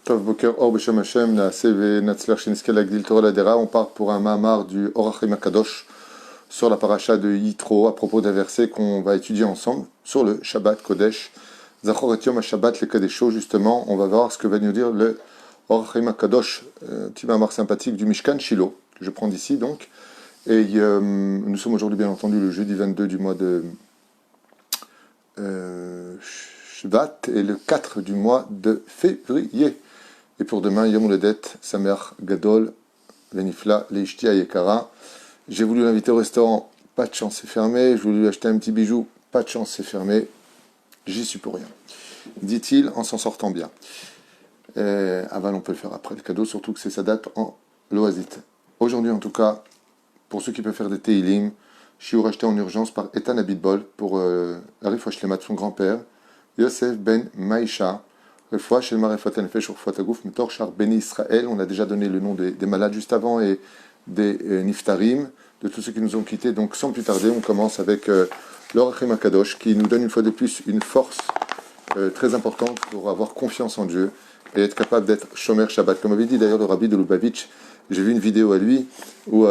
Tov Boker Or Beshem Hashem, Naaseh Ve'Natzler Shinizke Lagdil Torah Ladera. On part pour un Mahamar du Or HaChaim HaKadosh sur la paracha de Yitro à propos d'un verset qu'on va étudier ensemble sur le Shabbat Kodesh. Zachor et Yom HaShabbat le Kadesho, justement, on va voir ce que va nous dire le Or HaChaim HaKadosh, petit Mahamar sympathique du Mishkan Shiloh, que je prends d'ici donc. Et nous sommes aujourd'hui, bien entendu, le jeudi 22 du mois de Shvat et le 4 du mois de février. Et pour demain, Yom Uledet, Samer Gadol, Venifla, Leishti Ayekara. J'ai voulu l'inviter au restaurant, pas de chance, c'est fermé. Je voulais lui acheter un petit bijou, pas de chance, c'est fermé. J'y suis pour rien. Dit-il en s'en sortant bien. Aval, on peut le faire après le cadeau, surtout que c'est sa date en loisite. Aujourd'hui, en tout cas, pour ceux qui peuvent faire des Teilim, Shiur acheté en urgence par Etan Abitbol pour la Refoua Shlema de son grand-père, Yosef Ben Maïcha, Refoua Shlema Refat Nefesh Refoua Tagouf Metor Shar Beni Israël. On a déjà donné le nom des malades juste avant et des Niftarim, de tous ceux qui nous ont quittés. Donc sans plus tarder, on commence avec l'Or HaChaim HaKadosh qui nous donne une fois de plus une force très importante pour avoir confiance en Dieu et être capable d'être Shomer Shabbat. Comme avait dit d'ailleurs le Rabbi de Lubavitch, j'ai vu une vidéo à lui où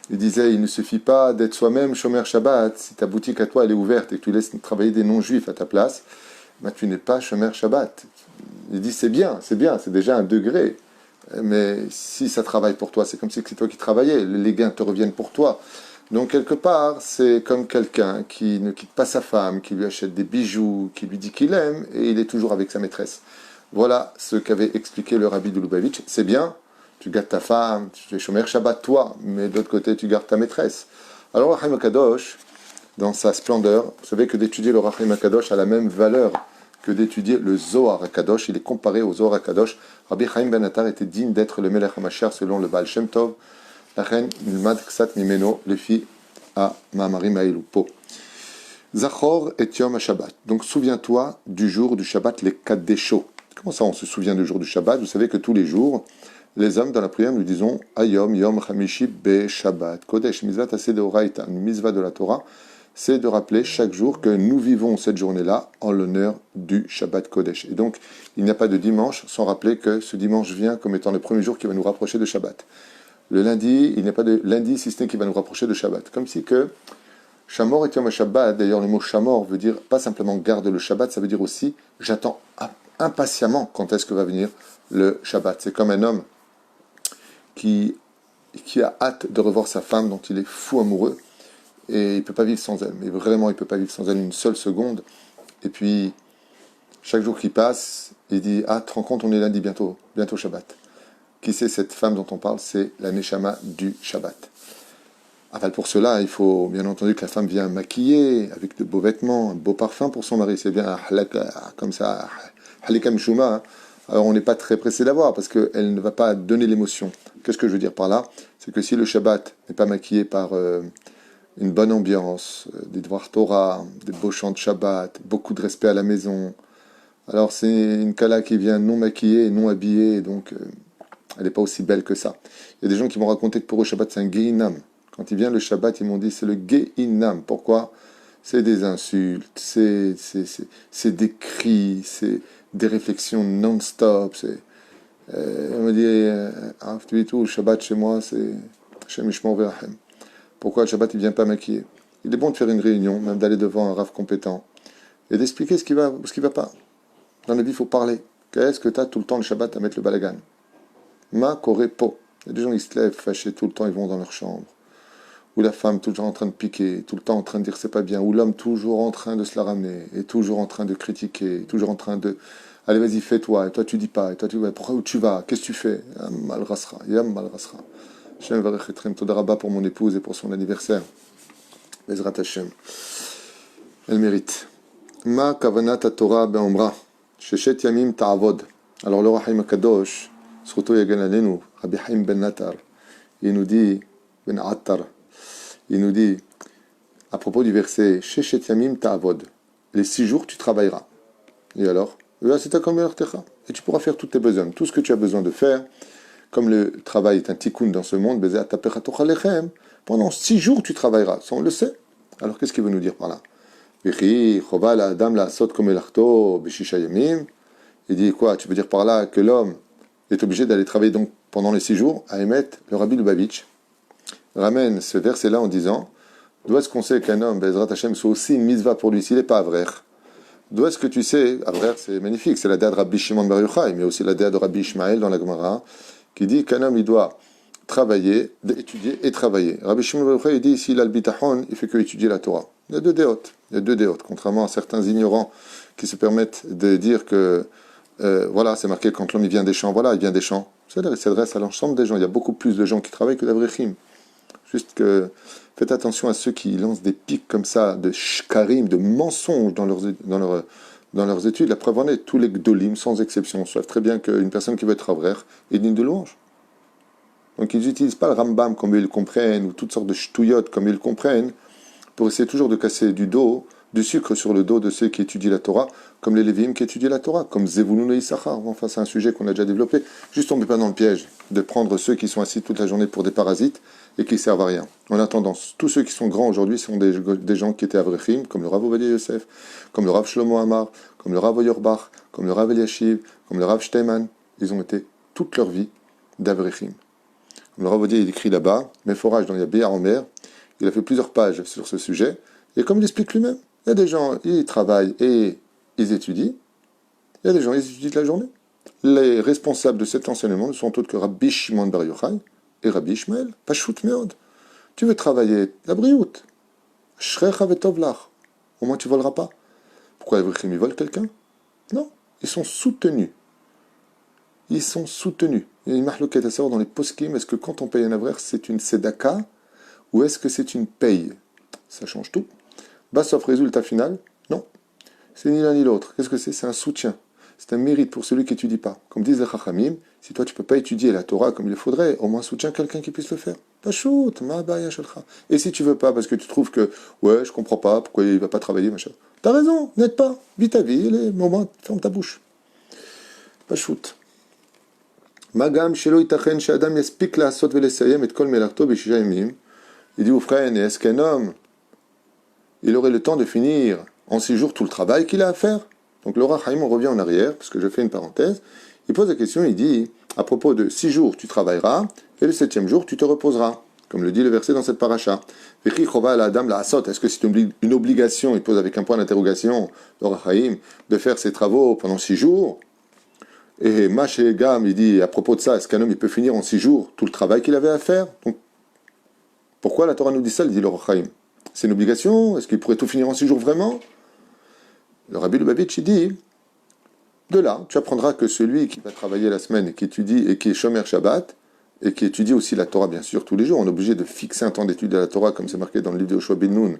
il disait, il ne suffit pas d'être soi-même Shomer Shabbat. Si ta boutique à toi elle est ouverte et que tu laisses travailler des non-juifs à ta place, ben, tu n'es pas Shomer Shabbat. Il dit c'est bien, c'est déjà un degré. Mais si ça travaille pour toi, c'est comme si c'est toi qui travaillais, les gains te reviennent pour toi. Donc quelque part, c'est comme quelqu'un qui ne quitte pas sa femme, qui lui achète des bijoux, qui lui dit qu'il aime, et il est toujours avec sa maîtresse. Voilà ce qu'avait expliqué le Rabbi de Lubavitch. C'est bien, tu gardes ta femme, tu es Shomer Shabbat toi, mais de l'autre côté, tu gardes ta maîtresse. Alors le HaChaim HaKadosh, dans sa splendeur, vous savez que d'étudier le HaChaim HaKadosh a la même valeur que d'étudier le Zohar HaKadosh. Il est comparé au Zohar HaKadosh. Rabbi Chaim Ben Attar était digne d'être le Melech HaMashiach selon le Baal Shem Tov. La reine Nilmad Ksat Mimeno, le fit à Ma'amarim Ha'ilu Po. Zachor et Yom HaShabbat. Donc souviens-toi du jour du Shabbat, les Kadesho. Comment ça on se souvient du jour du Shabbat? Vous savez que tous les jours, les hommes dans la prière nous disons Ayom Yom Chamishi Be Shabbat Kodesh Mizvat Aseh Deoraita, une mitzvah de la Torah. C'est de rappeler chaque jour que nous vivons cette journée-là en l'honneur du Shabbat Kodesh. Et donc, il n'y a pas de dimanche sans rappeler que ce dimanche vient comme étant le premier jour qui va nous rapprocher de Shabbat. Le lundi, il n'y a pas de lundi si ce n'est qui va nous rapprocher de Shabbat. Comme si que Shamor et Yom Shabbat, d'ailleurs le mot Shamor veut dire pas simplement garde le Shabbat, ça veut dire aussi j'attends impatiemment quand est-ce que va venir le Shabbat. C'est comme un homme qui a hâte de revoir sa femme dont il est fou amoureux. Et il ne peut pas vivre sans elle, mais vraiment il ne peut pas vivre sans elle une seule seconde. Et puis, chaque jour qui passe, il dit « Ah, te rends compte, on est lundi, bientôt Shabbat ». Qui c'est cette femme dont on parle? C'est la Neshama du Shabbat. Enfin, pour cela, il faut bien entendu que la femme vienne maquillée, avec de beaux vêtements, un beau parfum pour son mari. C'est bien un halaka, comme ça, halika mishuma. Alors on n'est pas très pressé d'avoir, parce qu'elle ne va pas donner l'émotion. Qu'est-ce que je veux dire par là? C'est que si le Shabbat n'est pas maquillé par une bonne ambiance, des devoirs Torah, des beaux chants de Shabbat, beaucoup de respect à la maison. Alors c'est une Kala qui vient non maquillée, non habillée, donc elle n'est pas aussi belle que ça. Il y a des gens qui m'ont raconté que pour eux Shabbat c'est un Gehinam. Quand il vient le Shabbat, ils m'ont dit c'est le Gehinam. Pourquoi? C'est des insultes, c'est des cris, c'est des réflexions non-stop. On me dit, le Shabbat chez moi c'est Hashem Yishmor Ve'Rachem. Pourquoi le Shabbat, il ne vient pas maquillé? Il est bon de faire une réunion, même d'aller devant un rav compétent, et d'expliquer ce qui va pas. Dans la vie, il faut parler. Qu'est-ce que tu as tout le temps le Shabbat à mettre le balagan? Ma korepo. Il y a des gens qui se lèvent fâchés tout le temps, ils vont dans leur chambre. Ou la femme toujours en train de piquer, tout le temps en train de dire c'est pas bien. Ou l'homme toujours en train de se la ramener, et toujours en train de critiquer, toujours en train de... Allez, vas-y, fais-toi, et toi tu dis pas, et toi tu vas, pourquoi où tu vas? Qu'est-ce que tu fais? Yam mal rasra. Hashem varech etrem, toda rabba pour mon épouse et pour son anniversaire. Bezrat Hashem. Elle mérite. Ma kavanat Torah be'omra. Sheshet yamim ta'avod. Alors le HaChaim HaKadosh, Zchuto yagen alenu, Rabbi Chaim Ben Attar, il nous dit, Ben Attar, il nous dit, à propos du verset, Sheshet yamim ta'avod. Les 6 jours tu travailleras. Et alors? Et tu pourras faire toutes tes besoins, tout ce que tu as besoin de faire. Comme le travail est un tikkun dans ce monde, pendant 6 jours tu travailleras. Ça on le sait. Alors qu'est-ce qu'il veut nous dire par là? Il dit quoi? Tu veux dire par là que l'homme est obligé d'aller travailler donc pendant les 6 jours, à émettre le Rabbi Lubavitch ramène ce verset-là en disant d'où est-ce qu'on sait qu'un homme, Bezrat Hashem, soit aussi une mitzvah pour lui s'il n'est pas avrer? D'où est-ce que tu sais, avrer c'est magnifique, c'est la déa de Rabbi Shimon Bar Yochai, mais aussi la déa de Rabbi Ishmael dans la Gemara, qui dit qu'un homme il doit travailler, étudier et travailler. Rabbi Shimon Bar Yochai il dit ici, il a le bitachon, il fait que étudier la Torah. Il y a deux déotes, contrairement à certains ignorants qui se permettent de dire que voilà, c'est marqué quand l'homme il vient des champs, voilà, il vient des champs. C'est-à-dire il s'adresse à l'ensemble des gens. Il y a beaucoup plus de gens qui travaillent que d'avrechim. Juste que faites attention à ceux qui lancent des pics comme ça, de shkarim, de mensonges dans leurs études. La preuve en est, tous les gdolim, sans exception, savent très bien qu'une personne qui veut être avraire est digne de louange. Donc ils n'utilisent pas le Rambam comme ils le comprennent, ou toutes sortes de ch'touillottes comme ils le comprennent, pour essayer toujours de casser du sucre sur le dos de ceux qui étudient la Torah, comme les Lévim qui étudient la Torah, comme Zevulun et Issachar. Enfin, c'est un sujet qu'on a déjà développé. Juste tombez pas dans le piège de prendre ceux qui sont assis toute la journée pour des parasites et qui ne servent à rien. En attendant, tous ceux qui sont grands aujourd'hui sont des gens qui étaient avrechim, comme le Rav Ovadia Yosef, comme le Rav Shlomo Amar, comme le Rav Oyerbach, comme le Rav Eliashiv, comme le Rav Steinman. Ils ont été toute leur vie d'avrechim. Comme le Rav Ovadia il écrit là-bas, Meforage dans Yabéar Omer, il a fait plusieurs pages sur ce sujet, et comme il explique lui-même, il y a des gens, ils travaillent et ils étudient, il y a des gens, ils étudient toute la journée. Les responsables de cet enseignement ne sont autres que Rabbi Shimon Bar Yochai et Rabbi Ishmael. Pashut meod. Tu veux travailler la briout. Shrecha vetovlach. Au moins tu voleras pas. Pourquoi les Avrichim, ils volent quelqu'un? Non, ils sont soutenus. Ils sont soutenus. Il y a une marloquette à savoir dans les poskim, est-ce que quand on paye un avraire, c'est une tzedaka ou est-ce que c'est une paye? Ça change tout. Sauf résultat final, non. C'est ni l'un ni l'autre. Qu'est-ce que c'est? C'est un soutien. C'est un mérite pour celui qui n'étudie pas. Comme disent les Chachamim, si toi tu ne peux pas étudier la Torah comme il le faudrait, au moins soutiens quelqu'un qui puisse le faire. Pachout, ma baya shalcha. Et si tu veux pas, parce que tu trouves que, ouais, je comprends pas, pourquoi il va pas travailler, machin. T'as raison, n'aide pas. Vis ta vie, au moins, ferme ta bouche. Pachout. Magam shelo itachen she'adam yaspik la'asot ve'lesayem et kol melachto b'shisha yamim. Il dit aux frères, est-ce qu'un homme il aurait le temps de finir en 6 jours tout le travail qu'il a à faire? Donc le Rav Chaim, on revient en arrière, parce que je fais une parenthèse, il pose la question, il dit, à propos de 6 jours tu travailleras, et le 7e jour tu te reposeras, comme le dit le verset dans cette paracha. Est-ce que c'est une obligation, il pose avec un point d'interrogation, le Rav Chaim, de faire ses travaux pendant 6 jours? Et Maché Gam, il dit, à propos de ça, est-ce qu'un homme il peut finir en 6 jours tout le travail qu'il avait à faire? Donc, pourquoi la Torah nous dit ça, il dit le Rav Chaim? C'est une obligation? Est-ce qu'il pourrait tout finir en 6 jours vraiment? Le Rabbi Lubavitch, il dit, de là, tu apprendras que celui qui va travailler la semaine et qui étudie, et qui est Shomer Shabbat, et qui étudie aussi la Torah, bien sûr, tous les jours, on est obligé de fixer un temps d'étude de la Torah, comme c'est marqué dans le livre de Yoshua ben Nun,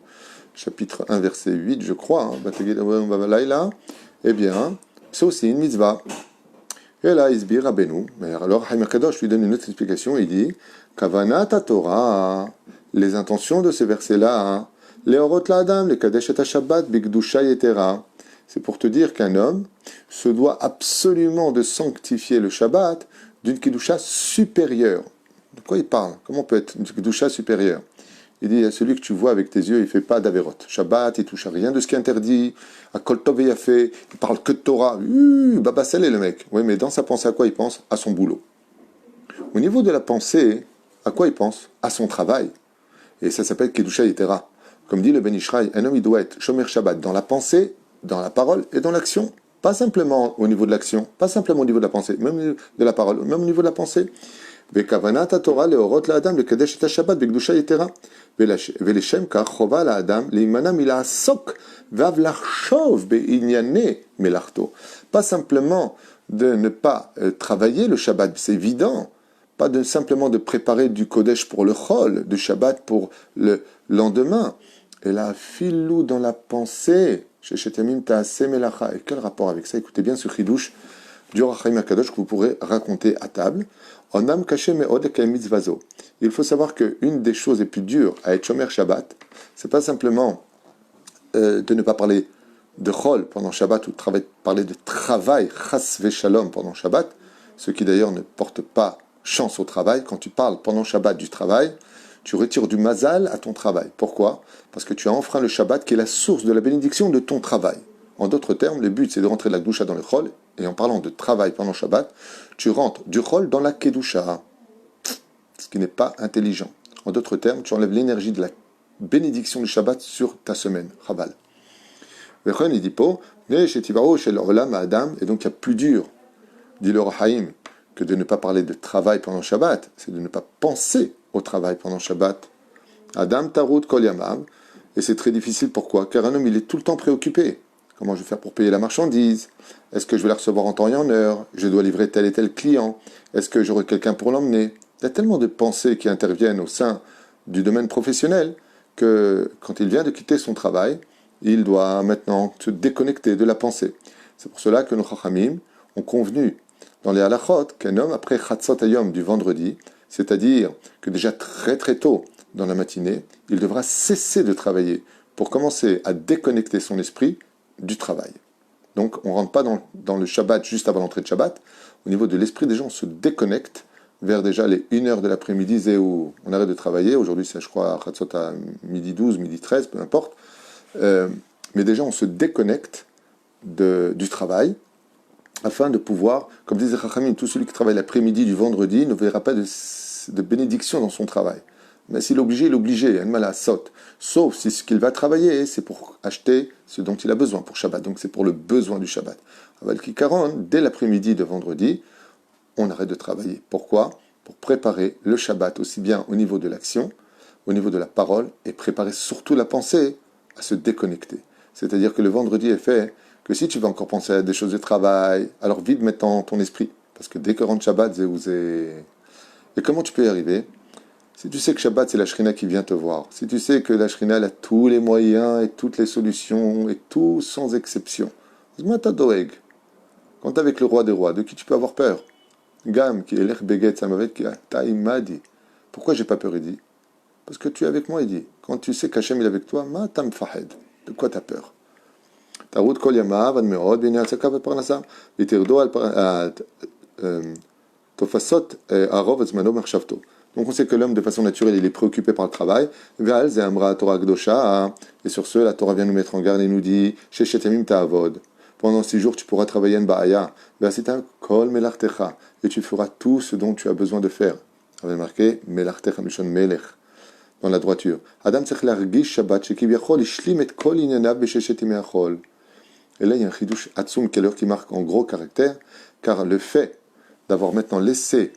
chapitre 1, verset 8, je crois, eh bien, c'est aussi une mitzvah. Et là, Isbir Rabbeinu, mais alors Haïm Kadosh lui donne une autre explication, il dit, Kavanat Torah, les intentions de ces versets-là, les Orot La'adam, les Kadesh et Shabbat, Bigdusha Yetera. C'est pour te dire qu'un homme se doit absolument de sanctifier le Shabbat d'une Kidusha supérieure. De quoi il parle? Comment peut être une Kidusha supérieure? Il dit, à celui que tu vois avec tes yeux, il ne fait pas d'Averot. Shabbat, il touche à rien de ce qui est interdit. À Kol Tov Yafé, il parle que de Torah. Baba Salé le mec. Oui, mais dans sa pensée, à quoi il pense? À son boulot. Au niveau de la pensée, à quoi il pense? À son travail. Et ça s'appelle Kedusha Yetera. Comme dit le Ben Ishraï, un homme il doit être Shomer Shabbat dans la pensée, dans la parole et dans l'action. Pas simplement au niveau de l'action, pas simplement au niveau de la pensée, même au niveau de la parole, même au niveau de la pensée. Vekavanat Torah leorot la'adam lekedesh et Shabbat bekdusha yetera velechem kach chova la'adam leimana mila'asok vav lachshov beinyane melachto. Pas simplement de ne pas travailler le Shabbat, c'est évident. Pas simplement de préparer du Kodesh pour le Chol, du Shabbat pour le lendemain. Et là, filou dans la pensée, chez Shetemim Ta'aseh Melacha. Et quel rapport avec ça? Écoutez bien ce chidouche du Rav Chaim HaKadosh que vous pourrez raconter à table. Onam kaché me'od k'el mitzvazo. Il faut savoir qu'une des choses les plus dures à être Shomer Shabbat, c'est pas simplement de ne pas parler de Chol pendant Shabbat ou de parler de travail, chas v'shalom pendant Shabbat, ce qui d'ailleurs ne porte pas chance au travail. Quand tu parles pendant Shabbat du travail, tu retires du mazal à ton travail. Pourquoi? Parce que tu as enfreint le Shabbat qui est la source de la bénédiction de ton travail. En d'autres termes, le but c'est de rentrer de la Kedusha dans le Chol, et en parlant de travail pendant Shabbat, tu rentres du Chol dans la Kedusha, ce qui n'est pas intelligent. En d'autres termes, tu enlèves l'énergie de la bénédiction du Shabbat sur ta semaine, Chabal. Et donc il y a plus dur, dit le Rahaim, que de ne pas parler de travail pendant Shabbat, c'est de ne pas penser au travail pendant Shabbat. Adam tarut kol yamav, et c'est très difficile, pourquoi? Car un homme, il est tout le temps préoccupé. Comment je vais faire pour payer la marchandise? Est-ce que je vais la recevoir en temps et en heure? Je dois livrer tel et tel client? Est-ce que j'aurai quelqu'un pour l'emmener? Il y a tellement de pensées qui interviennent au sein du domaine professionnel que quand il vient de quitter son travail, il doit maintenant se déconnecter de la pensée. C'est pour cela que nos Chachamim ont convenu dans les halachot qu'un homme, après Chatzot Hayom du vendredi, c'est-à-dire que déjà très très tôt dans la matinée, il devra cesser de travailler pour commencer à déconnecter son esprit du travail. Donc on ne rentre pas dans le Shabbat juste avant l'entrée de Shabbat. Au niveau de l'esprit, des gens se déconnectent vers déjà les 1h de l'après-midi, c'est où on arrête de travailler. Aujourd'hui, c'est je crois Chatzot à midi 12, midi 13, peu importe. Mais déjà on se déconnecte du travail afin de pouvoir, comme disait Chachamim, tout celui qui travaille l'après-midi du vendredi ne verra pas de bénédiction dans son travail. Mais s'il est obligé, il est obligé, il y a une mal à saute. Sauf si ce qu'il va travailler, c'est pour acheter ce dont il a besoin pour Shabbat. Donc c'est pour le besoin du Shabbat. Aval Kikaron, dès l'après-midi de vendredi, on arrête de travailler. Pourquoi? Pour préparer le Shabbat aussi bien au niveau de l'action, au niveau de la parole, et préparer surtout la pensée à se déconnecter. C'est-à-dire que le vendredi est fait que si tu vas encore penser à des choses de travail, alors vide maintenant ton esprit. Parce que dès que rentre Shabbat, Et comment tu peux y arriver? Si tu sais que Shabbat, c'est la Shrina qui vient te voir, si tu sais que la Shrina elle a tous les moyens et toutes les solutions, et tout sans exception, quand tu es avec le roi des rois, de qui tu peux avoir peur? Gam, qui est l'ech beget samavet, qui a taïmadi. Pourquoi j'ai pas peur, il dit? Parce que tu es avec moi, il dit. Quand tu sais qu'Hachem est avec toi, ma tam fahed. De quoi tu as peur? Tarut kol yamav, ad meod, b'nei atzaka v'parnasa, v'tirdo al tofasot arov zmano machshavto. Donc on sait que l'homme, de façon naturelle, il est préoccupé par le travail. Ve'al ze amra Torah Gdosha. Et sur ce, la Torah vient nous mettre en garde et nous dit Sheshet yamim ta'avod. Pendant 6 jours, tu pourras travailler en ba'aya. Ve'asita kol melartecha. Et tu feras tout ce dont tu as besoin de faire. On avait marqué melartecha mishon melech. Dans la droiture. Adam tzech largish Shabbat shekivyachol ishlim et kol inyanav b'sheshet yamei achol. Et là, il y a un chidouche atzum keller qui marque en gros caractère, car le fait d'avoir maintenant laissé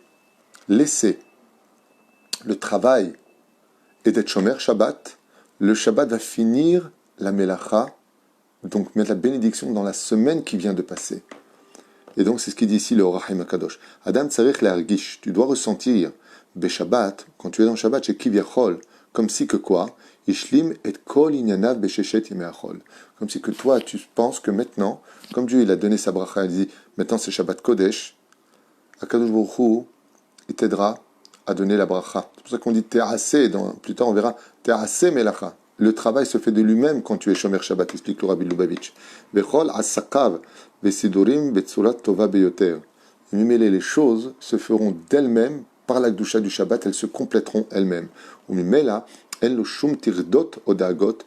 le travail et d'être shomer Shabbat, le Shabbat va finir la melacha, donc mettre la bénédiction dans la semaine qui vient de passer. Et donc c'est ce qu'il dit ici le Orachaim HaKadosh. Adam tzarich lehargish, tu dois ressentir Shabbat, quand tu es dans Shabbat, chez Kivyachol, comme si que quoi? Ishlim et kol inyanav besheshet yemei achol. Comme si que toi tu penses que maintenant, comme Dieu il a donné sa bracha, il dit maintenant c'est Shabbat Kodesh, HaKadosh Baruch Hu, il t'aidera à donner la bracha. C'est pour ça qu'on dit terrassé, plus tard on verra terrassé melacha. Le travail se fait de lui-même quand tu es shomer Shabbat, explique le Rabbi Lubavitch. Vechol asakav vesidurim betzurat tova beyoter. Les choses se feront d'elles-mêmes par la Kedusha du Shabbat, elles se compléteront elles-mêmes. Umimela el lo shum tirdot odagot,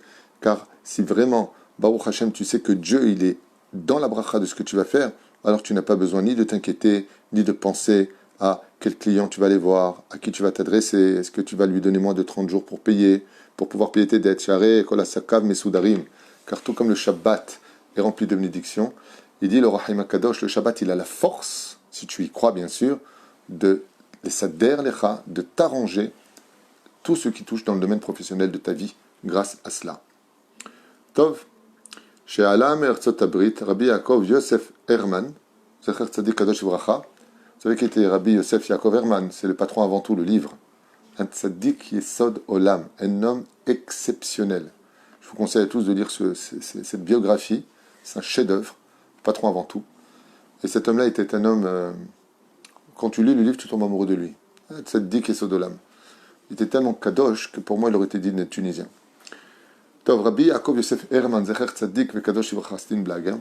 car si vraiment Baruch Hashem, tu sais que Dieu il est dans la bracha de ce que tu vas faire, alors tu n'as pas besoin ni de t'inquiéter, ni de penser à quel client tu vas aller voir, à qui tu vas t'adresser, est-ce que tu vas lui donner moins de 30 jours pour payer, pour pouvoir payer tes dettes, Shareh, Kol Asakav, Mesudarim, car tout comme le Shabbat est rempli de bénédictions, il dit le Rahaim HaKadosh, le Shabbat il a la force, si tu y crois bien sûr, de sader lecha, de t'arranger tout ce qui touche dans le domaine professionnel de ta vie grâce à cela. Tov, chez Alam Erzot Abrit, Rabbi Yaakov Yosef Herman, Zecher Tzadik Kadosh Vracha, vous savez qui était Rabbi Yosef Yaakov Herman, c'est le patron avant tout, le livre. Un Tzadik Yesod Olam, un homme exceptionnel. Je vous conseille à tous de lire cette biographie, c'est un chef-d'œuvre, patron avant tout. Et cet homme-là était un homme, quand tu lis le livre, tu tombes amoureux de lui. Un Tzadik Yesod Olam. Il était tellement kadosh que pour moi, il aurait été dit d'être tunisien. Tov, Rabbi Yaakov Yosef Herman, Zecher Tzadik Vekadosh Vracha, c'est une blague.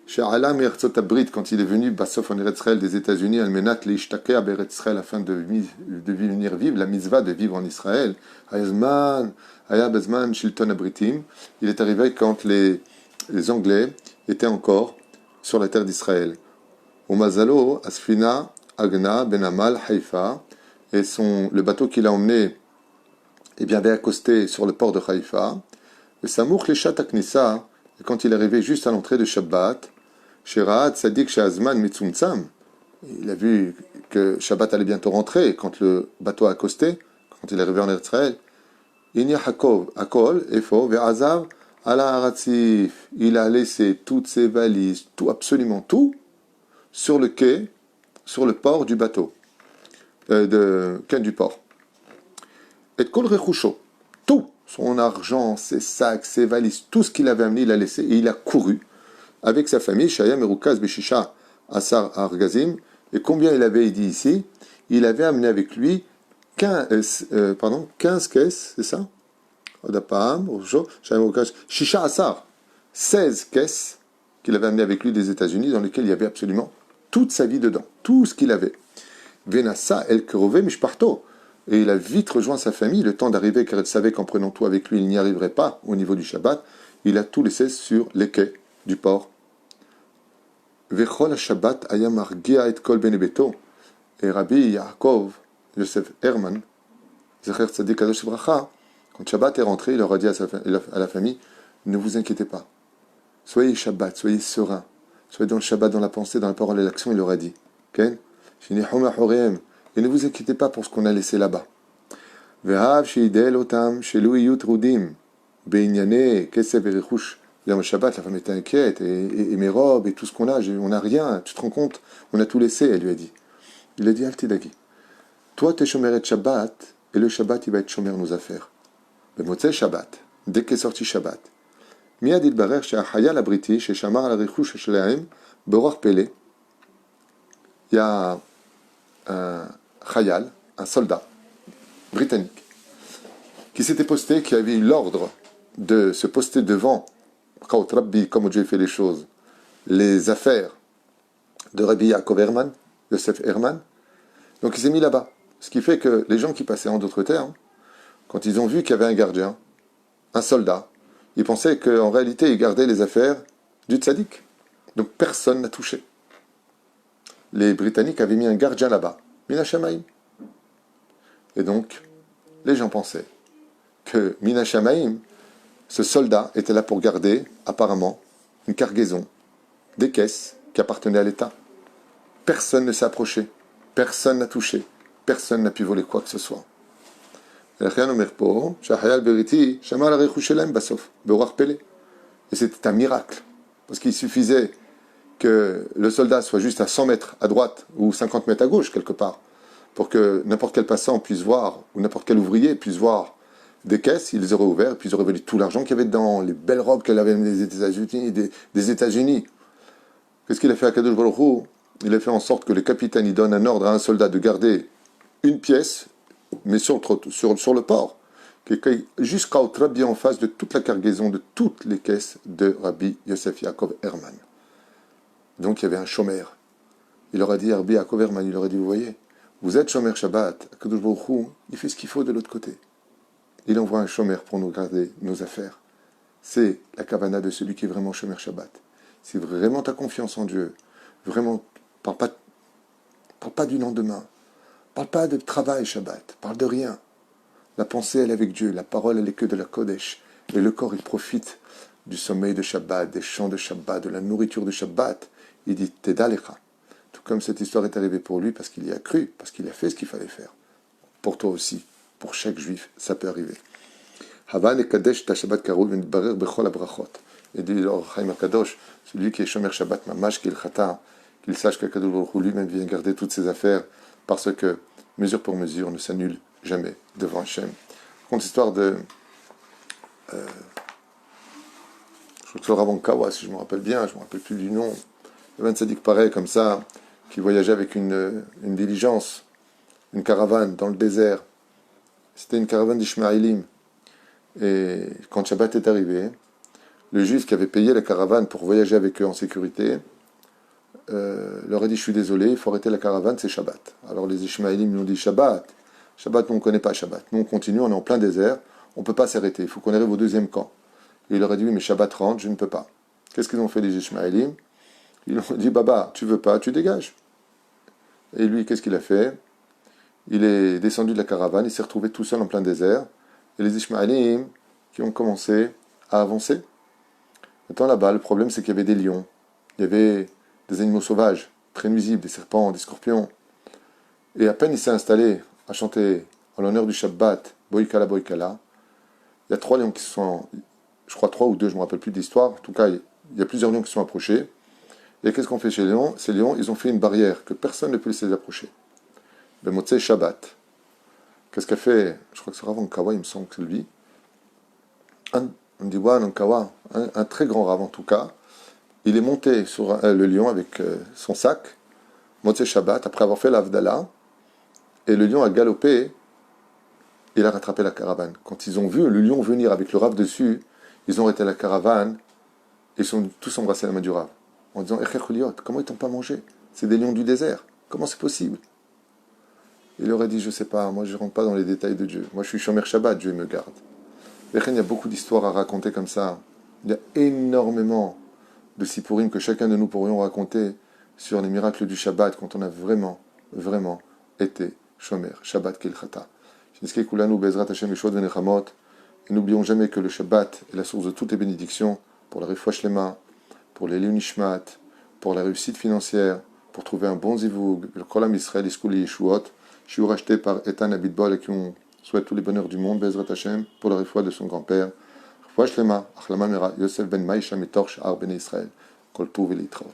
She'ala me'erzot Abrit, quand il est venu, Bassof en Eretz Israël des États-Unis, Almenat le'ishtaker be'eretz Israël, afin de venir vivre, la mitzvah de vivre en Israël, Hayazman, Haya Bezman, Shilton Abritim, il est arrivé quand les Anglais, était encore sur la terre d'Israël. Umazalo, Asfina, Agna, Benamal, Haïfa, et le bateau qu'il a emmené avait accosté sur le port de Haïfa. Et Samour Leshat Aknissa, et quand il est arrivé juste à l'entrée de Shabbat, Sheraat Sadik Shazman Mitzumtsam, il a vu que Shabbat allait bientôt rentrer quand le bateau a accosté, quand il est arrivé en Israël. Inya Hakov, Akol, Efo, Ve'azav, Ala Haratzif. Il a laissé toutes ses valises, tout, absolument tout, sur le quai, sur le port du bateau, quai du port. Et Kol Rechusho, tout, son argent, ses sacs, ses valises, tout ce qu'il avait amené, il a laissé, et il a couru avec sa famille, Shayam Erukaz Beshisha Asar Argazim. Et combien il avait dit ici? Il avait amené avec lui 15 caisses, c'est ça? Shisha Asar, 16 caisses qu'il avait amené avec lui des États-Unis, dans lesquelles il y avait absolument toute sa vie dedans, tout ce qu'il avait. Venassa El Kerove Mishparto. Et il a vite rejoint sa famille, le temps d'arriver, car il savait qu'en prenant tout avec lui, il n'y arriverait pas au niveau du Shabbat. Il a tout laissé sur les quais du port. Vechol Shabbat ayam argia et kol benebeto. Et Rabbi Yaakov, Yosef Herman, Zecher Tzadik Kadosh Bracha, quand Shabbat est rentré, il leur a dit à la famille, ne vous inquiétez pas. Soyez Shabbat, soyez serein. Soyez dans le Shabbat, dans la pensée, dans la parole et l'action, il leur a dit. Ken? Et ne vous inquiétez pas pour ce qu'on a laissé là-bas. Ve'av sheidel otam shelu yut rudim beinyane kesef verichush. Yom Shabbat, la femme était inquiète, et mes robes, et tout ce qu'on a, on n'a rien, tu te rends compte, on a tout laissé, elle lui a dit. Il a dit, Altidagi, toi t'es chomeret Shabbat, et le Shabbat il va être chomer nos affaires. Mais Motzei Shabbat, dès qu'est sorti Shabbat, Miyad ilbarer she'achayal abriti she'shamar al richush shelaim beror pele. Il y a un Chayal, un soldat britannique, qui s'était posté, qui avait eu l'ordre de se poster devant Chaot Rabbi, comme Dieu fait les choses, les affaires de Rabbi Yaakov Herman, Yosef Herman. Donc il s'est mis là-bas. Ce qui fait que les gens qui passaient, en d'autres termes, quand ils ont vu qu'il y avait un gardien, un soldat, ils pensaient qu'en réalité, il gardait les affaires du tzaddik. Donc personne n'a touché. Les Britanniques avaient mis un gardien là-bas, Mina Shamaim. Et donc, les gens pensaient que Mina Shamaim, ce soldat, était là pour garder, apparemment, une cargaison, des caisses qui appartenaient à l'État. Personne ne s'est approché, personne n'a touché, personne n'a pu voler quoi que ce soit. Et c'était un miracle, parce qu'il suffisait que le soldat soit juste à 100 mètres à droite ou 50 mètres à gauche, quelque part, pour que n'importe quel passant puisse voir, ou n'importe quel ouvrier puisse voir des caisses, ils les auraient ouvertes, puis ils auraient volé tout l'argent qu'il y avait dedans, les belles robes qu'elle avait des États-Unis. Qu'est-ce qu'il a fait à Kadosh Baruch Hu? Il a fait en sorte que le capitaine il donne un ordre à un soldat de garder une pièce, mais sur le port, qui est jusqu'à Rabbi en face de toute la cargaison de toutes les caisses de Rabbi Yosef Yaakov Herman. Donc il y avait un chômeur. Il leur a dit, Rabbi Yaakov Herman, il leur a dit, vous voyez, vous êtes chômeur Shabbat, Kadosh Baruch Hu, il fait ce qu'il faut de l'autre côté. Il envoie un chômeur pour nous garder nos affaires. C'est la kavana de celui qui est vraiment chômeur Shabbat. C'est vraiment ta confiance en Dieu. Vraiment, parle pas du lendemain. Parle pas de travail Shabbat. Parle de rien. La pensée, elle est avec Dieu. La parole, elle est que de la Kodesh. Et le corps, il profite du sommeil de Shabbat, des chants de Shabbat, de la nourriture de Shabbat. Il dit, Tedalecha. Tout comme cette histoire est arrivée pour lui, parce qu'il y a cru, parce qu'il a fait ce qu'il fallait faire. Pour toi aussi. Pour chaque juif, ça peut arriver. Havan et Kadesh ta Shabbat karou v'nitbarer bechol habrachot. Et dit alors Chaim Kadosh, celui qui est shomer Shabbat mamash qu'il chata, qu'il sache qu'Akadosh Baruch Hu lui-même vient garder toutes ses affaires, parce que mesure pour mesure ne s'annule jamais devant Hachem. Je raconte l'histoire de je crois que c'est le Rav Kawa, si je me rappelle bien, je me rappelle plus du nom. Il y avait un tzaddik pareil comme ça, qui voyageait avec une diligence, une caravane dans le désert. C'était une caravane d'Ishmaélim. Et quand Shabbat est arrivé, le juif qui avait payé la caravane pour voyager avec eux en sécurité leur a dit, je suis désolé, il faut arrêter la caravane, c'est Shabbat. Alors les Ishmaélim lui ont dit, Shabbat, nous on ne connaît pas Shabbat. Nous on continue, on est en plein désert, on ne peut pas s'arrêter, il faut qu'on arrive au deuxième camp. Et il leur a dit, oui mais Shabbat rentre, je ne peux pas. Qu'est-ce qu'ils ont fait les Ishmaélim? Ils ont dit, Baba, tu veux pas, tu dégages. Et lui, qu'est-ce qu'il a fait? Il est descendu de la caravane, il s'est retrouvé tout seul en plein désert. Et les Ishmaélim qui ont commencé à avancer. Maintenant là-bas, le problème c'est qu'il y avait des lions, il y avait des animaux sauvages, très nuisibles, des serpents, des scorpions. Et à peine il s'est installé à chanter en l'honneur du Shabbat, Boïkala, Boïkala, il y a 3 lions qui se sont, je crois 3 ou 2, je ne me rappelle plus de l'histoire, en tout cas il y a plusieurs lions qui se sont approchés. Et qu'est-ce qu'on fait chez les lions? Ces lions, ils ont fait une barrière que personne ne peut laisser les approcher. Le Motsei Shabbat. Qu'est-ce qu'a fait? Je crois que c'est Rav Ankawa, il me semble que c'est lui. On dit, ouais, Ankawa, un très grand Rav en tout cas. Il est monté sur le lion avec son sac, Motsei Shabbat, après avoir fait l'Avdallah. Et le lion a galopé, il a rattrapé la caravane. Quand ils ont vu le lion venir avec le Rav dessus, ils ont arrêté la caravane et ils sont tous embrassés la main du Rav. En disant, comment ils t'ont pas mangé? C'est des lions du désert. Comment c'est possible? Il aurait dit, je sais pas, moi je rentre pas dans les détails de Dieu. Moi je suis Shomer Shabbat, Dieu me garde. Il y a beaucoup d'histoires à raconter comme ça. Il y a énormément de Sipurim que chacun de nous pourrions raconter sur les miracles du Shabbat quand on a vraiment, vraiment été Shomer Shabbat Kilchata. Et n'oublions jamais que le Shabbat est la source de toutes les bénédictions pour la Refoua Shlema, pour les Nishmat, pour la réussite financière, pour trouver un bon zivug, le Kolam Israël, Iskouli Yeshuot. Je suis racheté par Ethan Abitbol et qui on souhaite tous les bonheurs du monde, Bezrat Hashem, pour la réfoua de son grand-père. Refoua Shlema, Achlama Mera, Yosef ben Maïcha Mitorch, Ar ben Israël, Kol Tuv et Litraot.